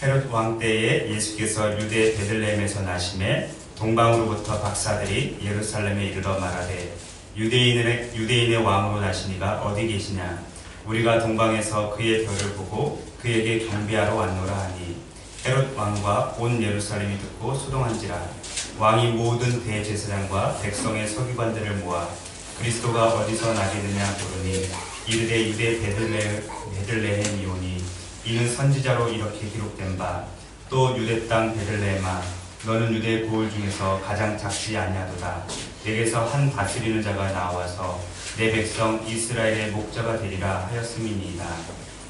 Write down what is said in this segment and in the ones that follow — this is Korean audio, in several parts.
헤롯 왕 때에 예수께서 유대 베들레헴에서 나심에 동방으로부터 박사들이 예루살렘에 이르러 말하되 유대인의 왕으로 나시니가 어디 계시냐? 우리가 동방에서 그의 별을 보고 그에게 경배하러 왔노라 하니 헤롯 왕과 온 예루살렘이 듣고 소동한지라. 왕이 모든 대제사장과 백성의 서기관들을 모아 그리스도가 어디서 나겠느냐 물으니 이르되 유대 베들레헴이오니 이는 선지자로 이렇게 기록된 바 또 유대 땅 베들레헴아 너는 유대 고을 중에서 가장 작지 아니하도다. 내게서 한 다스리는 자가 나와서 내 백성 이스라엘의 목자가 되리라 하였음이니이다.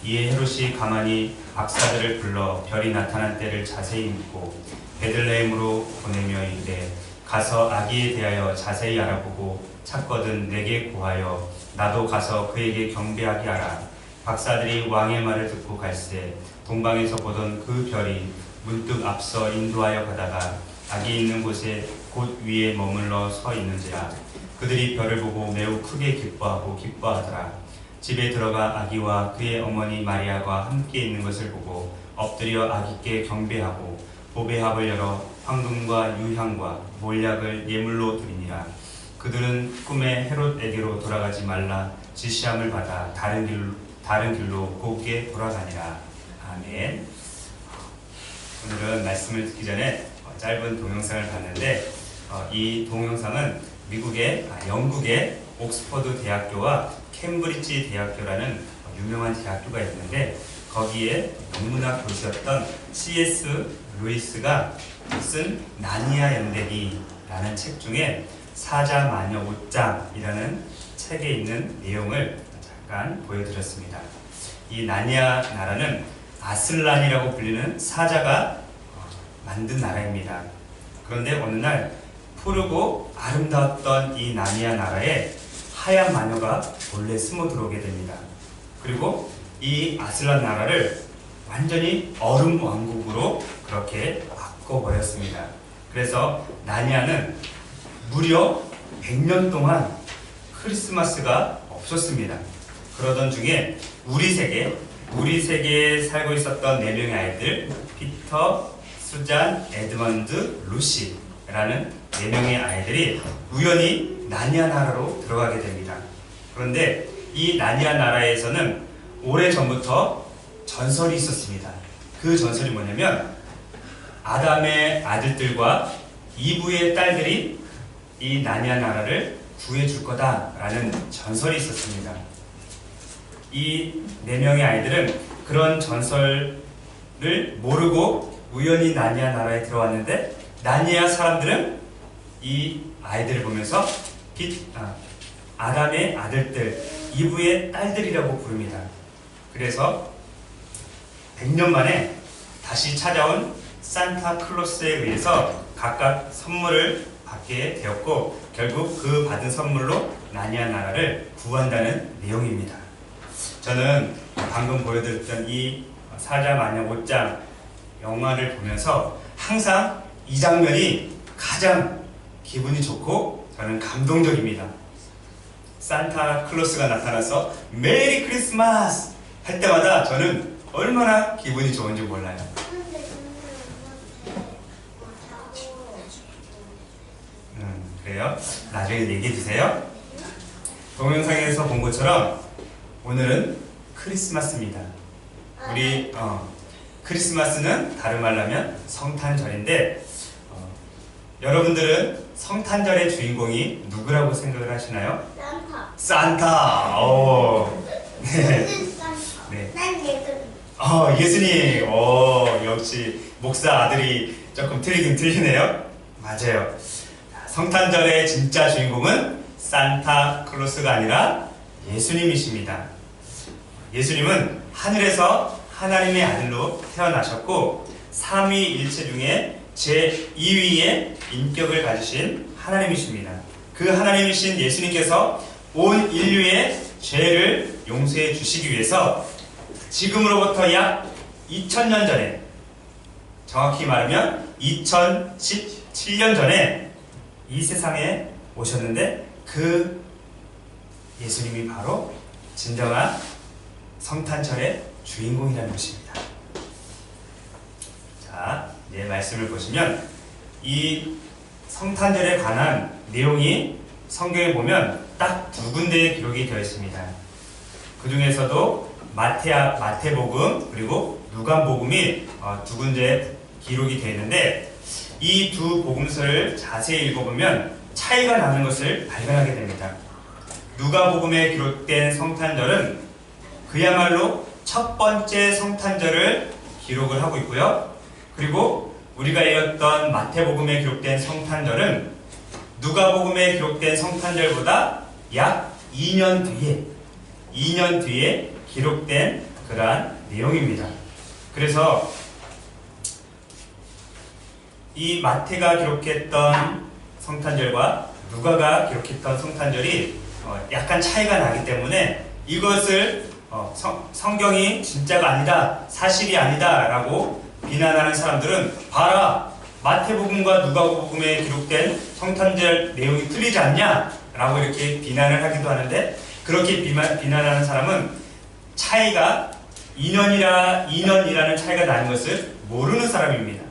이에 헤롯이 가만히 박사들을 불러 별이 나타난 때를 자세히 묻고 베들레헴으로 보내며 이르되 가서 아기에 대하여 자세히 알아보고 찾거든 내게 고하여 나도 가서 그에게 경배하게 하라. 박사들이 왕의 말을 듣고 갈새 동방에서 보던 그 별이 문득 앞서 인도하여 가다가 아기 있는 곳에 곧 위에 머물러 서 있는지라. 그들이 별을 보고 매우 크게 기뻐하고 기뻐하더라. 집에 들어가 아기와 그의 어머니 마리아가 함께 있는 것을 보고 엎드려 아기께 경배하고 보배합을 열어 황금과 유향과 몰약을 예물로 드리니라. 그들은 꿈에 헤롯에게로 돌아가지 말라 지시함을 받아 다른 길로 곱게 돌아가니라. 아멘. 오늘은 말씀을 듣기 전에 짧은 동영상을 봤는데 이 동영상은 영국의 옥스퍼드 대학교와 캠브리지 대학교라는 유명한 대학교가 있는데 거기에 영문학 교수였던 C.S. 루이스가 쓴 나니아 연대기라는 책 중에 사자 마녀 옷장이라는 책에 있는 내용을 잠깐 보여드렸습니다. 이 나니아 나라는 아슬란이라고 불리는 사자가 만든 나라입니다. 그런데 어느 날 푸르고 아름다웠던 이 나니아 나라에 하얀 마녀가 몰래 숨어 들어오게 됩니다. 그리고 이 아슬란 나라를 완전히 얼음 왕국으로 그렇게 바꿔버렸습니다. 그래서 나니아는 무려 100년 동안 크리스마스가 없었습니다. 그러던 중에 우리 세계에 살고 있었던 4명의 아이들 피터, 수잔, 에드먼드, 루시라는 4명의 아이들이 우연히 나니아 나라로 들어가게 됩니다. 그런데 이 나니아 나라에서는 오래전부터 전설이 있었습니다. 그 전설이 뭐냐면 아담의 아들들과 이브의 딸들이 이 나니아 나라를 구해줄 거다라는 전설이 있었습니다. 이 4명의 아이들은 그런 전설을 모르고 우연히 나니아 나라에 들어왔는데 나니아 사람들은 이 아이들을 보면서 아담의 아들들, 이브의 딸들이라고 부릅니다. 그래서 100년 만에 다시 찾아온 산타클로스에 의해서 각각 선물을 받게 되었고 결국 그 받은 선물로 나니아 나라를 구한다는 내용입니다. 저는 방금 보여드렸던 이 사자 마녀 옷장 영화를 보면서 항상 이 장면이 가장 기분이 좋고 저는 감동적입니다. 산타클로스가 나타나서 메리 크리스마스 할 때마다 저는 얼마나 기분이 좋은지 몰라요. 그래요? 나중에 얘기해 주세요. 동영상에서 본 것처럼 오늘은 크리스마스입니다. 우리 크리스마스는 다른 말로 하면 성탄절인데 여러분들은 성탄절의 주인공이 누구라고 생각을 하시나요? 산타. 네. 네. 난 예수님. 예수님. 역시 목사 아들이 조금 틀리긴 틀리네요. 맞아요. 성탄절의 진짜 주인공은 산타클로스가 아니라 예수님이십니다. 예수님은 하늘에서 하나님의 아들로 태어나셨고 삼위일체 중에 제2위의 인격을 가지신 하나님이십니다. 그 하나님이신 예수님께서 온 인류의 죄를 용서해 주시기 위해서 지금으로부터 약 2000년 전에, 정확히 말하면 2017년 전에 이 세상에 오셨는데 그 예수님이 바로 진정한 성탄절의 주인공이라는 것입니다. 말씀을 보시면 이 성탄절에 관한 내용이 성경에 보면 딱 두 군데에 기록이 되어 있습니다. 그 중에서도 마태복음 그리고 누가복음이 두 군데 기록이 되어 있는데 이 두 복음서를 자세히 읽어보면 차이가 나는 것을 발견하게 됩니다. 누가복음에 기록된 성탄절은 그야말로 첫 번째 성탄절을 기록을 하고 있고요. 그리고 우리가 읽었던 마태복음에 기록된 성탄절은 누가복음에 기록된 성탄절보다 약 2년 뒤에 기록된 그러한 내용입니다. 그래서 이 마태가 기록했던 성탄절과 누가가 기록했던 성탄절이 약간 차이가 나기 때문에 이것을 성경이 진짜가 아니다, 사실이 아니다 라고 비난하는 사람들은 봐라, 마태복음과 누가복음에 기록된 성탄절 내용이 틀리지 않냐 라고 이렇게 비난을 하기도 하는데, 그렇게 비난하는 사람은 차이가 2년이라는 차이가 나는 것을 모르는 사람입니다.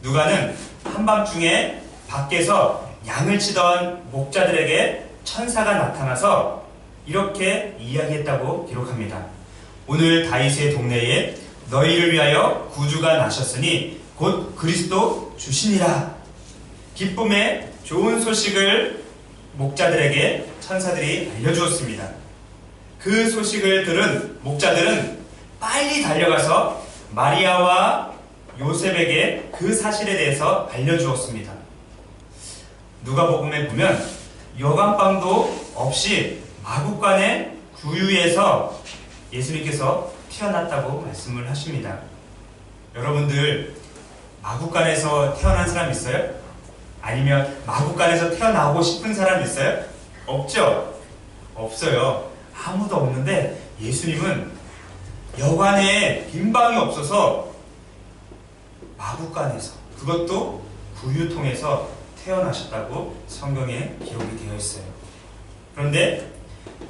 누가는 한밤중에 밖에서 양을 치던 목자들에게 천사가 나타나서 이렇게 이야기했다고 기록합니다. 오늘 다윗의 동네에 너희를 위하여 구주가 나셨으니 곧 그리스도 주시니라. 기쁨의 좋은 소식을 목자들에게 천사들이 알려주었습니다. 그 소식을 들은 목자들은 빨리 달려가서 마리아와 요셉에게 그 사실에 대해서 알려주었습니다. 누가복음에 보면 여간빵도 없이 마구간의 구유에서 예수님께서 태어났다고 말씀을 하십니다. 여러분들 마구간에서 태어난 사람 있어요? 아니면 마구간에서 태어나고 싶은 사람 있어요? 없죠? 없어요. 아무도 없는데 예수님은 여관에 빈방이 없어서 마구간에서, 그것도 구유통에서 태어나셨다고 성경에 기록이 되어 있어요. 그런데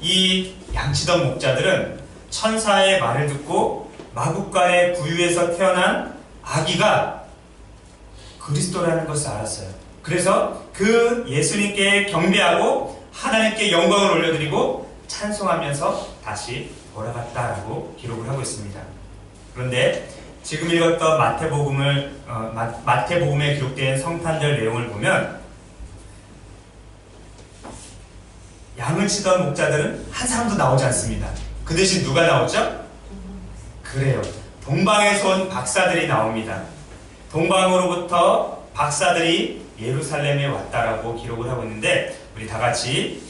이 양치던 목자들은 천사의 말을 듣고 마구간의 구유에서 태어난 아기가 그리스도라는 것을 알았어요. 그래서 그 예수님께 경배하고 하나님께 영광을 올려드리고 찬송하면서 다시 돌아갔다라고 기록을 하고 있습니다. 그런데 지금 읽었던 마태복음에 기록된 성탄절 내용을 보면 양을 치던 목자들은 한 사람도 나오지 않습니다. 그 대신 누가 나오죠? 그래요. 동방에서 온 박사들이 나옵니다. 동방으로부터 박사들이 예루살렘에 왔다라고 기록을 하고 있는데, 우리 다 같이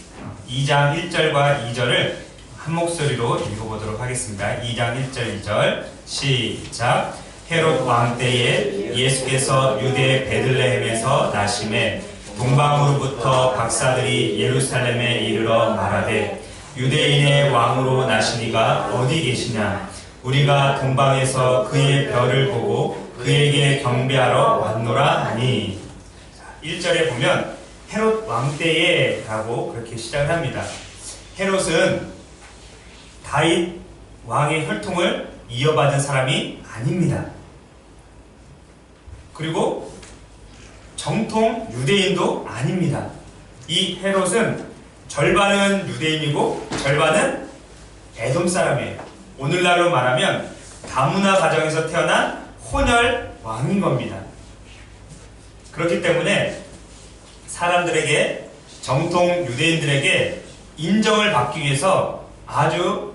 2장 1절과 2절을 한 목소리로 읽어보도록 하겠습니다. 2장 1절 2절 시작. 헤롯 왕 때에 예수께서 유대 베들레헴에서 나심에 동방으로부터 박사들이 예루살렘에 이르러 말하되 유대인의 왕으로 나시니가 어디 계시냐? 우리가 동방에서 그의 별을 보고 그에게 경배하러 왔노라 하니. 1절에 보면 헤롯 왕 때에 라고 그렇게 시작을 합니다. 헤롯은 다윗 왕의 혈통을 이어받은 사람이 아닙니다. 그리고 정통 유대인도 아닙니다. 이 헤롯은 절반은 유대인이고 절반은 에돔 사람이에요. 오늘날로 말하면 다문화 가정에서 태어난 혼혈 왕인 겁니다. 그렇기 때문에 사람들에게, 정통 유대인들에게 인정을 받기 위해서 아주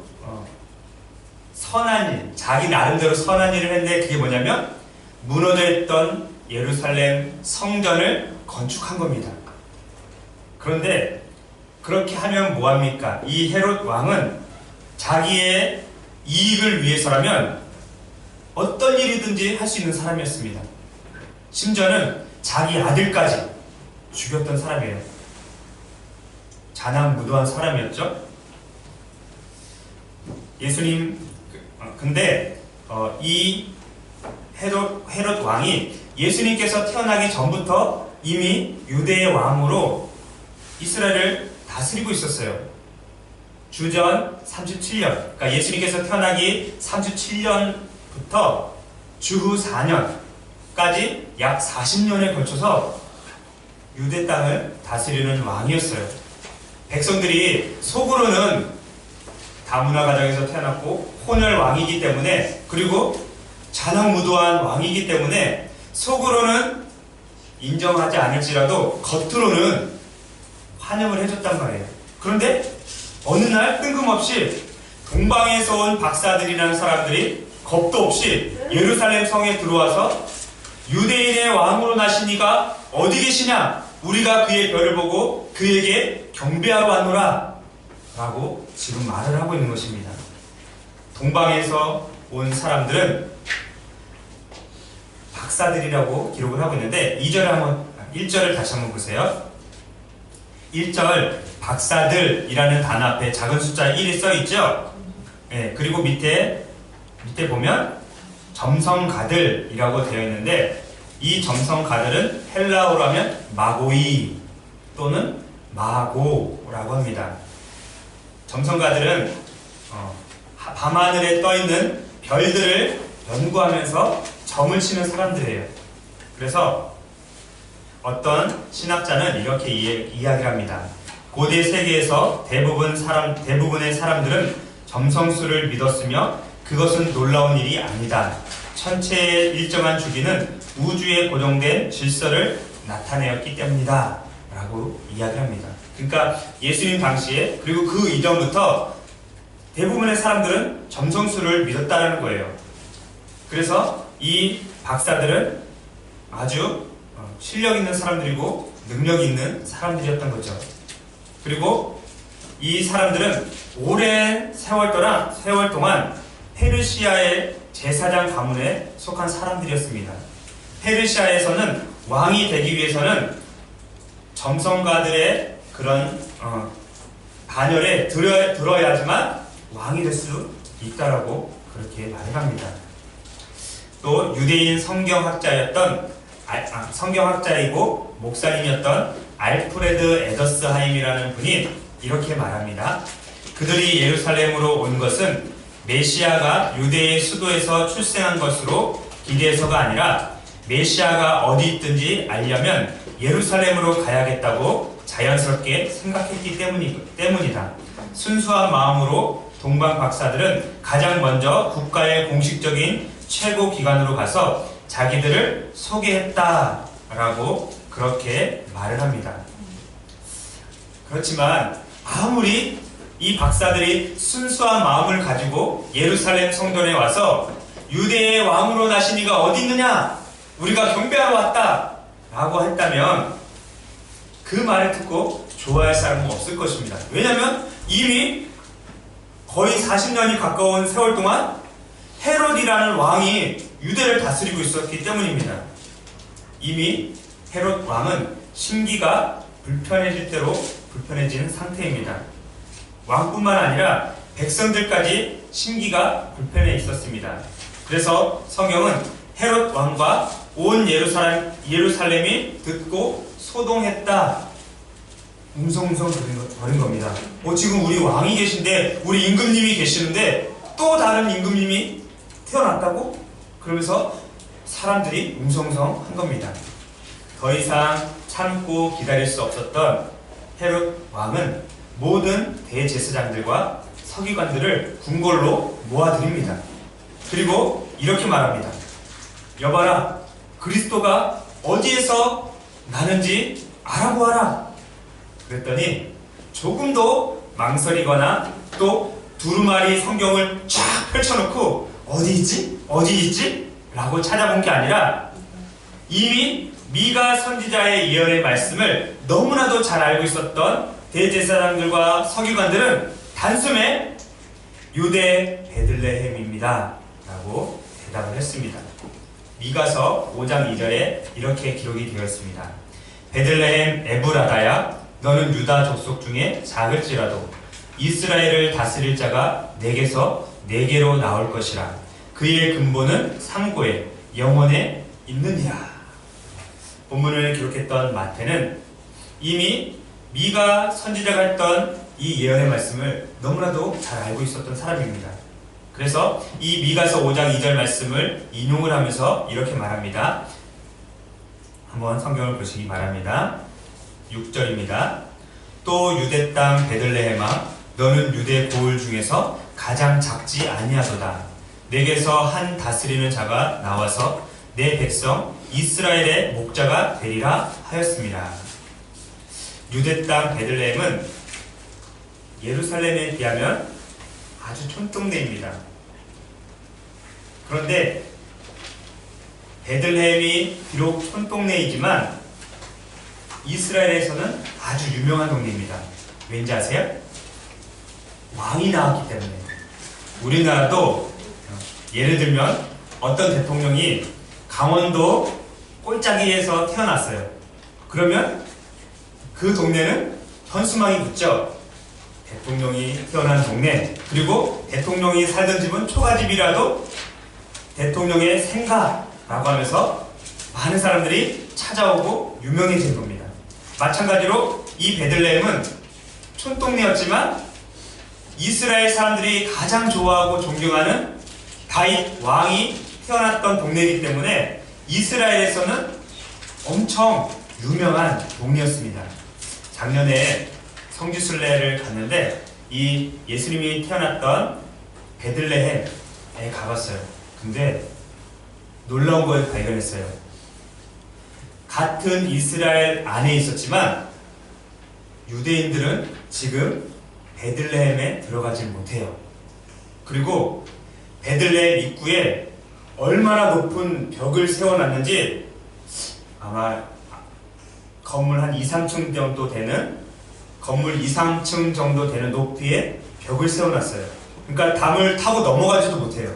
선한 일, 자기 나름대로 선한 일을 했는데, 그게 뭐냐면 무너져 있던 예루살렘 성전을 건축한 겁니다. 그런데 그렇게 하면 뭐합니까? 이 헤롯 왕은 자기의 이익을 위해서라면 어떤 일이든지 할 수 있는 사람이었습니다. 심지어는 자기 아들까지 죽였던 사람이에요. 자난무도한 사람이었죠. 예수님, 근데 이 헤롯 왕이 예수님께서 태어나기 전부터 이미 유대의 왕으로 이스라엘을 다스리고 있었어요. 주전 37년, 그러니까 예수님께서 태어나기 37년부터 주후 4년, 까지 약 40년에 걸쳐서 유대 땅을 다스리는 왕이었어요. 백성들이 속으로는 다문화 가정에서 태어났고 혼혈 왕이기 때문에, 그리고 잔혹무도한 왕이기 때문에 속으로는 인정하지 않을지라도 겉으로는 환영을 해줬단 말이에요. 그런데 어느 날 뜬금없이 동방에서 온 박사들이라는 사람들이 겁도 없이 예루살렘 성에 들어와서 유대인의 왕으로 나신 이가 어디 계시냐? 우리가 그의 별을 보고 그에게 경배하러 왔노라 라고 지금 말을 하고 있는 것입니다. 동방에서 온 사람들은 박사들이라고 기록을 하고 있는데 1절을 다시 한번 보세요. 1절 박사들이라는 단어 앞에 작은 숫자 1이 써 있죠? 네, 그리고 밑에 보면 점성가들이라고 되어 있는데, 이 점성가들은 헬라어로 하면 마고이 또는 마고라고 합니다. 점성가들은 밤하늘에 떠있는 별들을 연구하면서 점을 치는 사람들이에요. 그래서 어떤 신학자는 이렇게 이야기를 합니다. 고대 세계에서 대부분의 사람들은 점성술을 믿었으며 그것은 놀라운 일이 아니다. 천체의 일정한 주기는 우주에 고정된 질서를 나타내었기 때문이다 라고 이야기를 합니다. 그러니까 예수님 당시에, 그리고 그 이전부터 대부분의 사람들은 점성술을 믿었다는 거예요. 그래서 이 박사들은 아주 실력 있는 사람들이고 능력 있는 사람들이었던 거죠. 그리고 이 사람들은 오랜 세월 동안 페르시아의 제사장 가문에 속한 사람들이었습니다. 페르시아에서는 왕이 되기 위해서는 점성가들의 그런 반열에 들어야지만 왕이 될 수 있다라고 그렇게 말을 합니다. 또 유대인 성경학자이고 목사님이었던 알프레드 에더스하임이라는 분이 이렇게 말합니다. 그들이 예루살렘으로 온 것은 메시아가 유대의 수도에서 출생한 것으로 기대해서가 아니라 메시아가 어디 있든지 알려면 예루살렘으로 가야겠다고 자연스럽게 생각했기 때문이다. 순수한 마음으로 동방 박사들은 가장 먼저 국가의 공식적인 최고 기관으로 가서 자기들을 소개했다라고 그렇게 말을 합니다. 그렇지만 아무리 이 박사들이 순수한 마음을 가지고 예루살렘 성전에 와서 유대의 왕으로 나신 이가 어디 있느냐? 우리가 경배하러 왔다 라고 했다면 그 말을 듣고 좋아할 사람은 없을 것입니다. 왜냐하면 이미 거의 40년이 가까운 세월 동안 헤롯이라는 왕이 유대를 다스리고 있었기 때문입니다. 이미 헤롯 왕은 심기가 불편해질 대로 불편해지는 상태입니다. 왕뿐만 아니라 백성들까지 심기가 불편해 있었습니다. 그래서 성경은 헤롯 왕과 온 예루살렘이 듣고 소동했다, 웅성웅성 거린 겁니다. 지금 우리 왕이 계신데, 우리 임금님이 계시는데 또 다른 임금님이 태어났다고? 그러면서 사람들이 웅성웅성한 겁니다. 더 이상 참고 기다릴 수 없었던 헤롯 왕은 모든 대제사장들과 서기관들을 궁궐로 모아들입니다. 그리고 이렇게 말합니다. 여봐라, 그리스도가 어디에서 나는지 알아보아라. 그랬더니 조금도 망설이거나 또 두루마리 성경을 쫙 펼쳐놓고 어디 있지? 라고 찾아본 게 아니라 이미 미가 선지자의 예언의 말씀을 너무나도 잘 알고 있었던 대제사장들과 서기관들은 단숨에 유대 베들레헴입니다 라고 대답을 했습니다. 미가서 5장 2절에 이렇게 기록이 되어 있습니다. 베들레헴 에브라다야, 너는 유다 족속 중에 작을지라도 이스라엘을 다스릴 자가 내게로 나올 것이라. 그의 근본은 상고에 영원에 있느니라. 본문을 기록했던 마태는 이미 미가 선지자가 했던 이 예언의 말씀을 너무나도 잘 알고 있었던 사람입니다. 그래서 이 미가서 5장 2절 말씀을 인용을 하면서 이렇게 말합니다. 한번 성경을 보시기 바랍니다. 6절입니다. 또 유대 땅 베들레헴아 너는 유대 고을 중에서 가장 작지 아니하도다. 내게서 한 다스리는 자가 나와서 내 백성 이스라엘의 목자가 되리라 하였습니다. 유대 땅 베들레헴은 예루살렘에 비하면 아주 촌동네입니다. 그런데 베들레헴이 비록 촌동네이지만 이스라엘에서는 아주 유명한 동네입니다. 왠지 아세요? 왕이 나왔기 때문에. 우리나라도 예를 들면 어떤 대통령이 강원도 꼴짜기에서 태어났어요. 그러면 그 동네는 현수막이 붙죠. 대통령이 태어난 동네, 그리고 대통령이 살던 집은 초가집이라도 대통령의 생가라고 하면서 많은 사람들이 찾아오고 유명해진 겁니다. 마찬가지로 이 베들레헴은 촌동네였지만 이스라엘 사람들이 가장 좋아하고 존경하는 다윗 왕이 태어났던 동네이기 때문에 이스라엘에서는 엄청 유명한 동네였습니다. 작년에 성지순례를 갔는데 이 예수님이 태어났던 베들레헴에 가봤어요. 근데 놀라운 걸 발견했어요. 같은 이스라엘 안에 있었지만 유대인들은 지금 베들레헴에 들어가지 못해요. 그리고 베들레헴 입구에 얼마나 높은 벽을 세워놨는지 아마 건물 한 2, 3층 정도 되는 건물 2, 3층 정도 되는 높이의 벽을 세워놨어요. 그러니까 담을 타고 넘어가지도 못해요.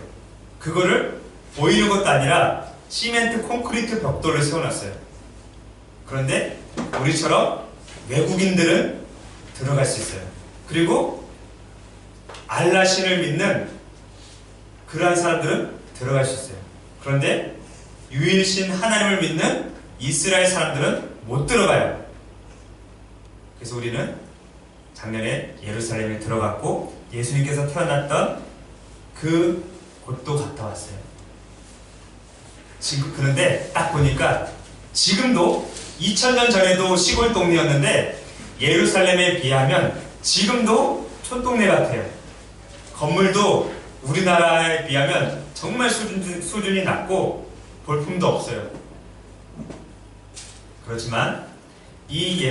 그거를 보이는 것도 아니라 시멘트 콘크리트 벽돌을 세워놨어요. 그런데 우리처럼 외국인들은 들어갈 수 있어요. 그리고 알라신을 믿는 그러한 사람들은 들어갈 수 있어요. 그런데 유일신 하나님을 믿는 이스라엘 사람들은 못 들어가요. 그래서 우리는 작년에 예루살렘에 들어갔고 예수님께서 태어났던 그 곳도 갔다 왔어요. 지금 그런데 딱 보니까 지금도 2000년 전에도 시골 동네였는데 예루살렘에 비하면 지금도 촌동네 같아요. 건물도 우리나라에 비하면 정말 수준이 낮고 볼품도 없어요. 그렇지만 이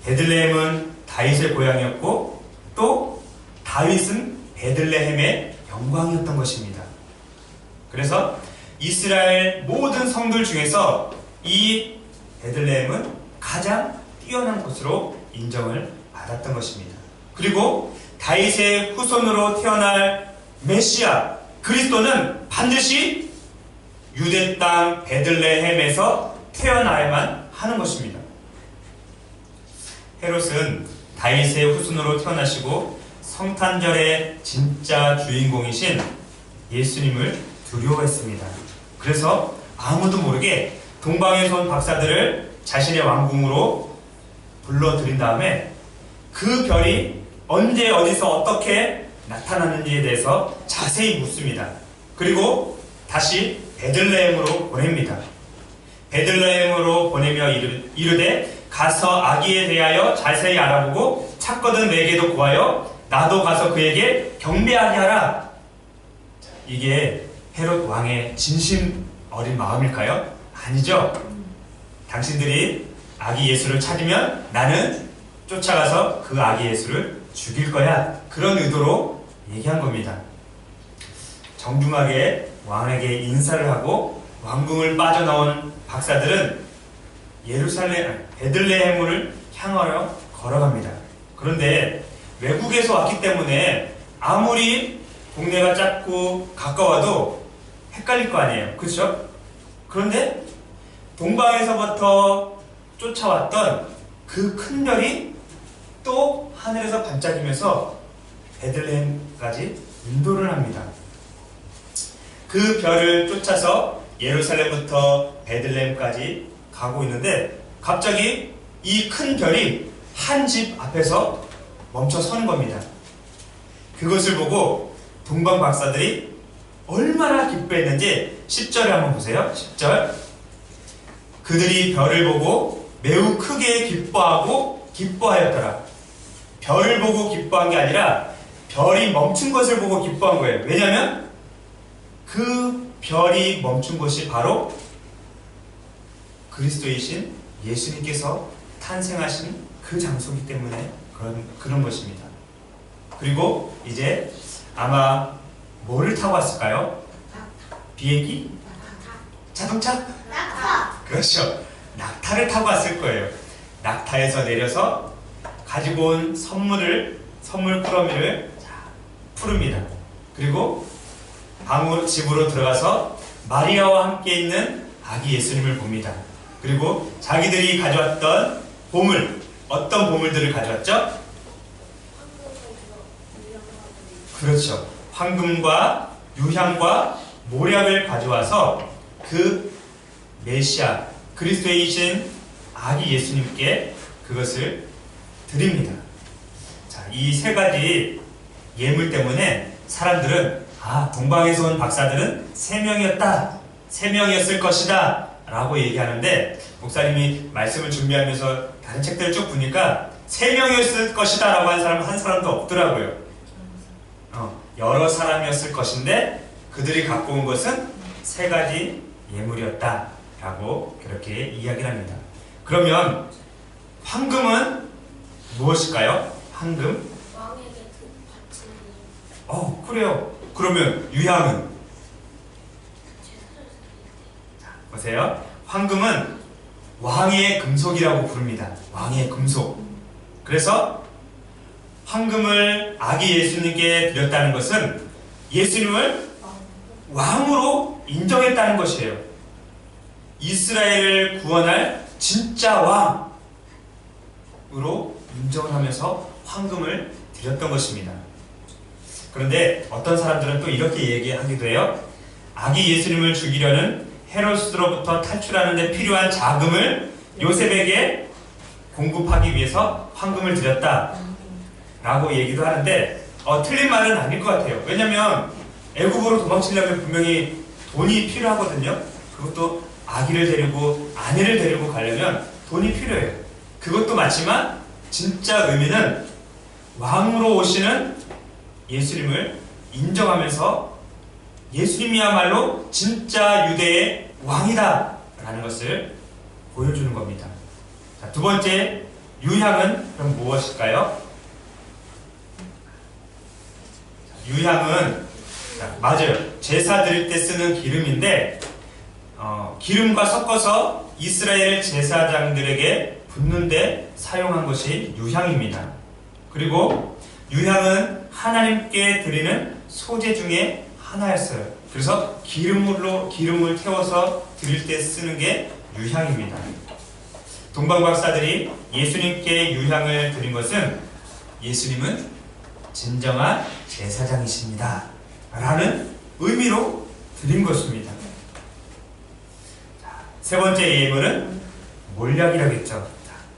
베들레헴은 다윗의 고향이었고 또 다윗은 베들레헴의 영광이었던 것입니다. 그래서 이스라엘 모든 성들 중에서 이 베들레헴은 가장 뛰어난 곳으로 인정을 받았던 것입니다. 그리고 다윗의 후손으로 태어날 메시아 그리스도는 반드시 유대 땅 베들레헴에서 태어나야만 하는 것입니다. 헤롯은 다윗의 후손으로 태어나시고 성탄절의 진짜 주인공이신 예수님을 두려워했습니다. 그래서 아무도 모르게 동방에서 온 박사들을 자신의 왕궁으로 불러들인 다음에 그 별이 언제 어디서 어떻게 나타났는지에 대해서 자세히 묻습니다. 그리고 다시 베들레헴으로 보냅니다. 베들레헴으로 보내며 이르되 가서 아기에 대하여 자세히 알아보고 찾거든 내게도 구하여 나도 가서 그에게 경배하게 하라. 이게 헤롯 왕의 진심 어린 마음일까요? 아니죠. 당신들이 아기 예수를 찾으면 나는 쫓아가서 그 아기 예수를 죽일 거야. 그런 의도로 얘기한 겁니다. 정중하게 왕에게 인사를 하고 왕궁을 빠져나온 박사들은 베들레헴을 향하여 걸어갑니다. 그런데 외국에서 왔기 때문에 아무리 동네가 작고 가까워도 헷갈릴 거 아니에요. 그렇죠? 그런데 동방에서부터 쫓아왔던 그 큰 별이 또 하늘에서 반짝이면서 베들레헴까지 인도를 합니다. 그 별을 쫓아서 예루살렘부터 베들레헴까지 가고 있는데 갑자기 이 큰 별이 한 집 앞에서 멈춰 서는 겁니다. 그것을 보고 동방 박사들이 얼마나 기뻐했는지 10절에 한번 보세요. 10절. 그들이 별을 보고 매우 크게 기뻐하였더라. 별을 보고 기뻐한 게 아니라 별이 멈춘 것을 보고 기뻐한 거예요. 왜냐하면 그 별이 멈춘 곳이 바로 그리스도이신 예수님께서 탄생하신 그 장소이기 때문에 그런 것입니다. 그리고 이제 아마 뭐를 타고 왔을까요? 비행기? 자동차? 낙타. 그렇죠. 낙타를 타고 왔을 거예요. 낙타에서 내려서 가지고 온 선물 꾸러미를 푸릅니다. 그리고 집으로 들어가서 마리아와 함께 있는 아기 예수님을 봅니다. 그리고 자기들이 가져왔던 보물, 어떤 보물들을 가져왔죠? 그렇죠. 황금과 유향과 모략을 가져와서 그 메시아, 그리스도이신 아기 예수님께 그것을 드립니다. 자, 이 세 가지 예물 때문에 사람들은 동방에서 온 박사들은 3명이었다. 3명이었을 것이다. 라고 얘기하는데 목사님이 말씀을 준비하면서 다른 책들을 쭉 보니까 3명이었을 것이다 라고 한 사람은 한 사람도 없더라고요. 여러 사람이었을 것인데 그들이 갖고 온 것은 3가지 예물이었다 라고 그렇게 이야기를 합니다. 그러면 황금은 무엇일까요? 황금? 왕에게 바치는. 그래요. 그러면 유향은? 자, 보세요. 황금은 왕의 금속이라고 부릅니다. 왕의 금속. 그래서 황금을 아기 예수님께 드렸다는 것은 예수님을 왕으로 인정했다는 것이에요. 이스라엘을 구원할 진짜 왕으로 인정을 하면서 황금을 드렸던 것입니다. 그런데 어떤 사람들은 또 이렇게 얘기하기도 해요. 아기 예수님을 죽이려는 헤로스로부터 탈출하는 데 필요한 자금을 요셉에게 공급하기 위해서 황금을 드렸다 라고 얘기도 하는데 틀린 말은 아닐 것 같아요. 왜냐하면 애굽으로 도망치려면 분명히 돈이 필요하거든요. 그것도 아기를 데리고 아내를 데리고 가려면 돈이 필요해요. 그것도 맞지만 진짜 의미는 왕으로 오시는 예수님을 인정하면서 예수님이야말로 진짜 유대의 왕이다 라는 것을 보여주는 겁니다. 자, 두 번째 유향은 그럼 무엇일까요? 유향은 맞아요. 제사 드릴 때 쓰는 기름인데 기름과 섞어서 이스라엘 제사장들에게 붓는데 사용한 것이 유향입니다. 그리고 유향은 하나님께 드리는 소재 중에 하나였어요. 그래서 기름을 태워서 드릴 때 쓰는 게 유향입니다. 동방박사들이 예수님께 유향을 드린 것은 예수님은 진정한 제사장이십니다 라는 의미로 드린 것입니다. 자, 세 번째 예물은 몰약이라고 했죠.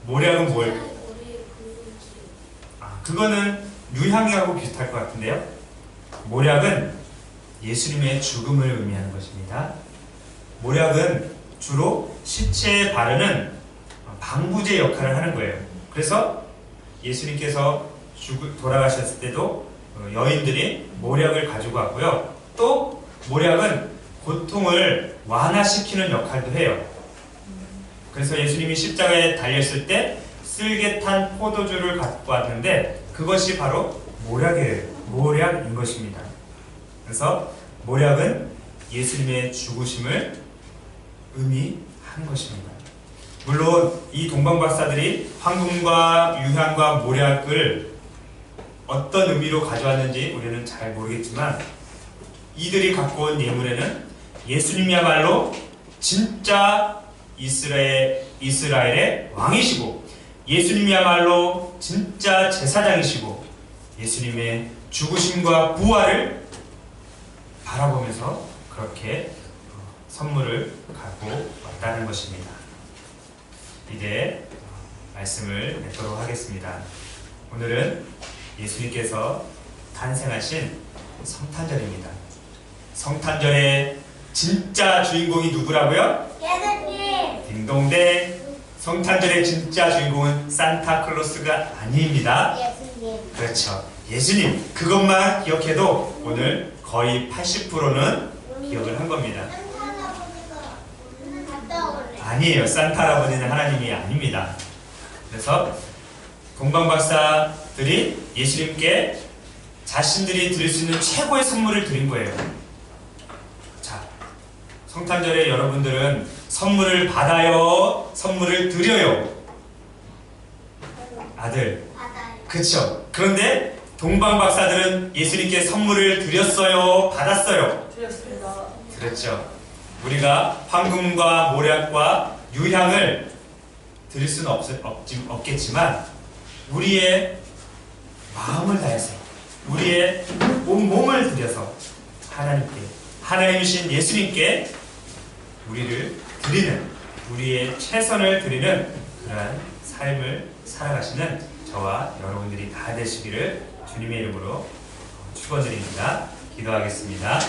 몰약은 뭘? 그거는 유향하고 비슷할 것 같은데요. 몰약은 예수님의 죽음을 의미하는 것입니다. 몰약은 주로 시체에 바르는 방부제 역할을 하는 거예요. 그래서 예수님께서 돌아가셨을 때도 여인들이 몰약을 가지고 왔고요. 또 몰약은 고통을 완화시키는 역할도 해요. 그래서 예수님이 십자가에 달렸을 때 쓸개탄 포도주를 갖고 왔는데 그것이 바로 몰약인 것입니다. 그래서 몰약은 예수님의 죽으심을 의미하는 것입니다. 물론 이 동방박사들이 황금과 유향과 몰약을 어떤 의미로 가져왔는지 우리는 잘 모르겠지만 이들이 갖고 온 예물에는 예수님이야말로 진짜 이스라엘의 왕이시고 예수님이야말로 진짜 제사장이시고 예수님의 죽으심과 부활을 바라보면서 그렇게 선물을 갖고 왔다는 것입니다. 이제 말씀을 맺도록 하겠습니다. 오늘은 예수님께서 탄생하신 성탄절입니다. 성탄절의 진짜 주인공이 누구라고요? 예수님. 딩동댕. 성탄절의 진짜 주인공은 산타클로스가 아닙니다. 예수님. 그렇죠. 예수님. 그것만 기억해도 오늘 거의 80%는 기억을 한 겁니다. 산타 할아버지가 오늘 갔다 오래. 아니에요. 산타 할아버지는 하나님이 아닙니다. 그래서 동방박사들이 예수님께 자신들이 드릴 수 있는 최고의 선물을 드린 거예요. 자, 성탄절에 여러분들은 선물을 받아요? 선물을 드려요? 아들. 바다에. 그쵸? 그런데 동방박사들은 예수님께 선물을 드렸어요? 받았어요? 드렸습니다. 그렇죠. 우리가 황금과 모략과 유향을 드릴 수는 없겠지만 우리의 마음을 다해서 우리의 몸을 들여서 하나님께, 하나님이신 예수님께 우리를 드리는, 우리의 최선을 드리는 그러한 삶을 살아가시는 저와 여러분들이 다 되시기를 주님의 이름으로 축원드립니다. 기도하겠습니다.